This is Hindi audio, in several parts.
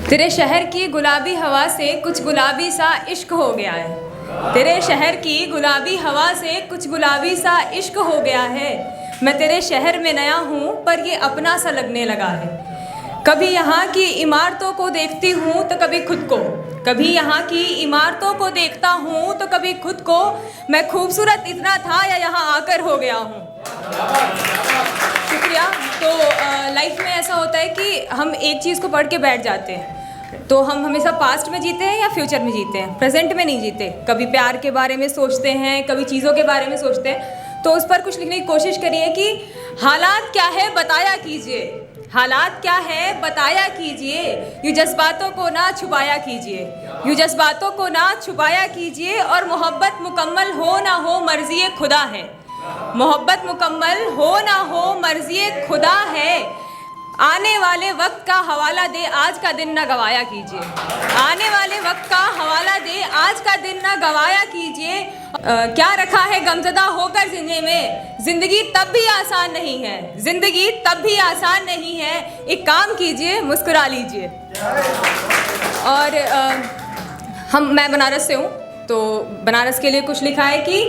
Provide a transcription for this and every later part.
तेरे शहर की गुलाबी हवा से कुछ गुलाबी सा इश्क हो गया है। तेरे शहर की गुलाबी हवा से कुछ गुलाबी सा इश्क हो गया है। मैं तेरे शहर में नया हूँ पर ये अपना सा लगने लगा है। कभी यहाँ की इमारतों को देखती हूँ तो कभी खुद को, कभी यहाँ की इमारतों को देखता हूँ तो कभी खुद को। मैं खूबसूरत इतना था या यहाँ आकर हो गया हूँ। शुक्रिया। तो लाइफ में ऐसा होता है कि हम एक चीज़ को पढ़ के बैठ जाते हैं, तो हम हमेशा पास्ट में जीते हैं या फ्यूचर में जीते हैं, प्रेजेंट में नहीं जीते। कभी प्यार के बारे में सोचते हैं, कभी चीज़ों के बारे में सोचते हैं। तो उस पर कुछ लिखने की कोशिश करिए कि हालात क्या है बताया कीजिए, हालात क्या है बताया कीजिए। यूँ जज्बातों को ना छुपाया कीजिए, यूँ जज्बातों को ना छुपाया कीजिए। और मोहब्बत मुकम्मल हो ना हो मर्ज़ी खुदा है, मोहब्बत मुकम्मल हो ना हो मर्ज़ी खुदा है। आने वाले वक्त का हवाला दे आज का दिन ना गवाया कीजिए, आने वाले वक्त का हवाला दे आज का दिन ना गवाया कीजिए। क्या रखा है गमज़दा होकर ज़िंदगी में, ज़िंदगी तब भी आसान नहीं है, ज़िंदगी तब भी आसान नहीं है। एक काम कीजिए, मुस्कुरा लीजिए। और मैं बनारस से हूँ, तो बनारस के लिए कुछ लिखा है कि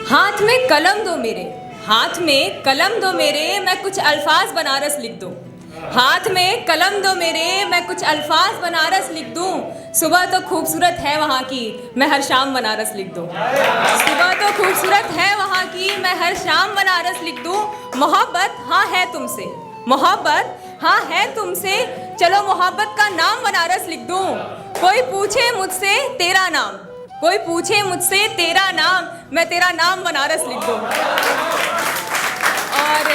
हाथ में कलम दो मेरे, हाथ में कलम दो मेरे, मैं कुछ अल्फाज बनारस लिख दूँ। हाथ में कलम दो मेरे, मैं कुछ अल्फाज बनारस लिख दूँ। सुबह तो खूबसूरत है वहाँ की, मैं हर शाम बनारस लिख दूँ। सुबह तो खूबसूरत है वहाँ की, मैं हर शाम बनारस लिख दूँ। मोहब्बत हाँ है तुमसे, मोहब्बत हाँ है तुमसे, चलो मोहब्बत का नाम बनारस लिख दूँ। कोई पूछे मुझसे तेरा नाम, कोई पूछे मुझसे तेरा नाम, मैं तेरा नाम बनारस लिख दूँ। और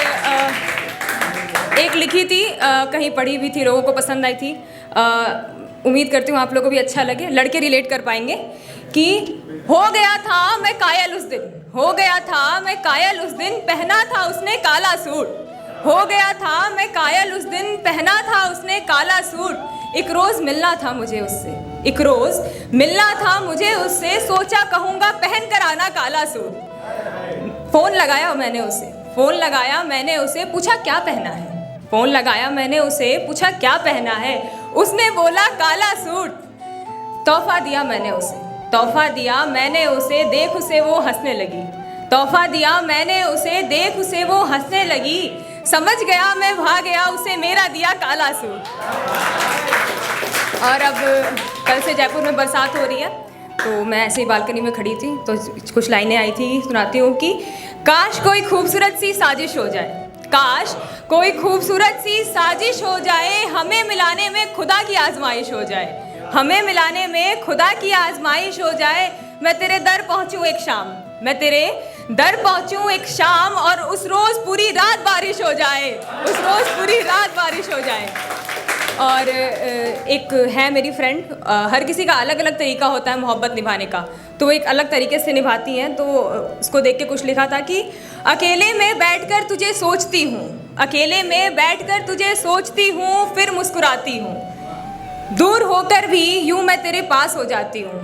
एक लिखी थी, कहीं पढ़ी भी थी, लोगों को पसंद आई थी। उम्मीद करती हूँ आप लोगों को भी अच्छा लगे, लड़के रिलेट कर पाएंगे। कि हो गया था मैं कायल उस दिन, हो गया था मैं कायल उस दिन, पहना था उसने काला सूट। हो गया था मैं कायल उस दिन, पहना था उसने काला सूट। एक रोज़ मिलना था मुझे उससे, एक रोज़ मिलना था मुझे उससे, सोचा कहूँगा पहन कर आना काला सूट। फ़ोन लगाया मैंने उसे, फ़ोन लगाया मैंने उसे, पूछा क्या पहना है। फ़ोन लगाया मैंने उसे, पूछा क्या पहना है। उसने बोला काला सूट। तोहफ़ा दिया मैंने उसे, तोहफ़ा दिया मैंने उसे, देख उसे वो हंसने लगी। तोहफ़ा दिया मैंने उसे, देख उसे वो हंसने लगी। समझ गया मैं भाग गया, उसे मेरा दिया काला सूट। और अब कल से जयपुर में बरसात हो रही है, तो मैं ऐसे ही बालकनी में खड़ी थी, तो कुछ लाइनें आई थी, सुनाती हूँ कि काश कोई खूबसूरत सी साजिश हो जाए, काश कोई खूबसूरत सी साजिश हो जाए, हमें मिलाने में खुदा की आजमाइश हो जाए, हमें मिलाने में खुदा की आजमाइश हो जाए। मैं तेरे दर पहुँचूँ एक शाम, मैं तेरे दर पहुँचूँ एक शाम, और उस रोज़ पूरी रात बारिश हो जाए, उस रोज़ पूरी रात बारिश हो जाए। और एक है मेरी फ्रेंड, हर किसी का अलग अलग तरीका होता है मोहब्बत निभाने का, तो वो एक अलग तरीके से निभाती हैं। तो उसको देख के कुछ लिखा था कि अकेले में बैठकर तुझे सोचती हूँ, अकेले में बैठकर तुझे सोचती हूँ, फिर मुस्कुराती हूँ। दूर होकर भी यूँ मैं तेरे पास हो जाती हूँ,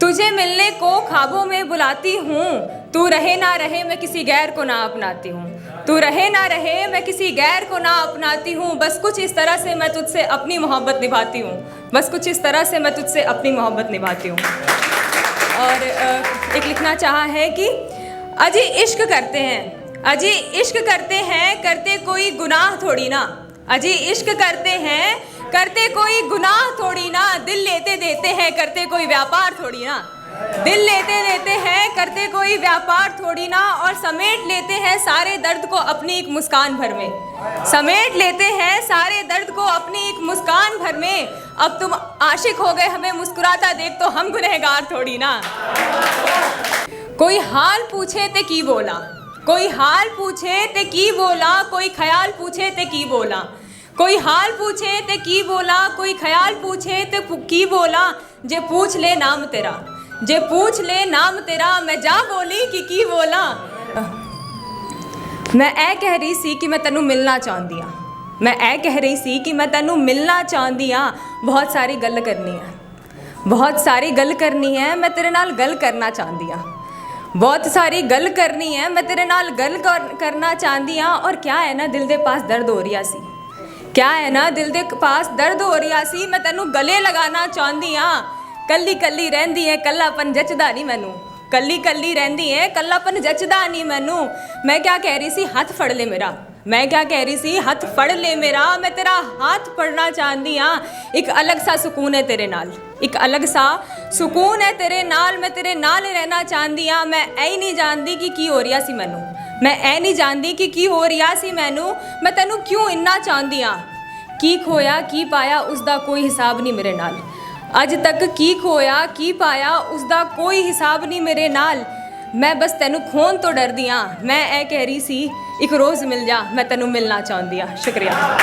तुझे मिलने को ख्वाबों में बुलाती हूँ। तू रहे ना रहे मैं किसी गैर को ना अपनाती हूँ, तू रहे ना रहे मैं किसी गैर को ना अपनाती हूँ। बस कुछ इस तरह से मैं तुझसे अपनी मोहब्बत निभाती हूँ, बस कुछ इस तरह से मैं तुझसे अपनी मोहब्बत निभाती हूँ। और एक लिखना चाहा है कि अजी इश्क करते हैं, अजी इश्क करते हैं, करते कोई गुनाह थोड़ी ना। अजी इश्क करते हैं, करते कोई गुनाह थोड़ी ना। दिल लेते देते हैं, करते कोई व्यापार थोड़ी ना। दिल लेते देते हैं, करते कोई व्यापार थोड़ी ना। और समेट लेते हैं सारे दर्द को अपनी एक मुस्कान भर में, समेट लेते हैं सारे दर्द को अपनी एक मुस्कान भर में। अब तुम आशिक हो गए हमें मुस्कुराता देख, तो हम गुनहगार थोड़ी ना। कोई हाल पूछे ते की बोला, कोई हाल पूछे ते की बोला, कोई ख्याल पूछे ते की बोला। कोई हाल पूछे ते की बोला, कोई ख्याल पूछे ते की बोला। जे पूछ ले नाम तेरा, जे पूछ ले नाम तेरा, मैं जा बोली कि बोला। मैं ऐ कह रही सी कि मैं तेनू मिलना चाहती हाँ, मैं ऐ कह रही सी कि मैं तेनू मिलना चाहती हाँ। बहुत सारी गल करनी है, बहुत सारी गल करनी है, मैं तेरे नाल गल करना चाहती हाँ। बहुत सारी गल करनी है, मैं तेरे नाल गल करना चाहती हाँ। और क्या है ना, दिल दे पास दर्द हो रही सी, क्या है ना दिल दे पास दर्द हो रहा सी, मैं तेनू गले लगाना चाहती हाँ। कल्ली कल्ली रहिंदी है, कल्लापन जचदा नहीं मैनू। कल्ली कल्ली रहिंदी है, कल्लापन जचदा नहीं मैनू। मैं क्या कह रही सी, हाथ फड़ ले मेरा। मैं क्या कह रही सी, हाथ फड़ ले मेरा। मैं तेरा हाथ फड़ना चाहती हाँ। एक अलग सा सुकून है तेरे नाल, एक अलग सा सुकून है तेरे नाल। मैं तेरे नाल रहना चाहती हाँ। मैं ऐ नहीं जानती कि की हो रहा सी मैनू। मैं ऐ नहीं जानती कि की हो रहा सी मैनू। मैं तेनू क्यों इन्ना चाहती हाँ। की खोया की पाया उसका कोई हिसाब नहीं मेरे नाल। अज तक की खोया की पाया उसका कोई हिसाब नहीं मेरे नाल। मैं बस तेनू खोन तो डरदी हाँ। मैं ए कह रही सी, एक रोज़ मिल जा, मैं तेनू मिलना चाहती हाँ। शुक्रिया।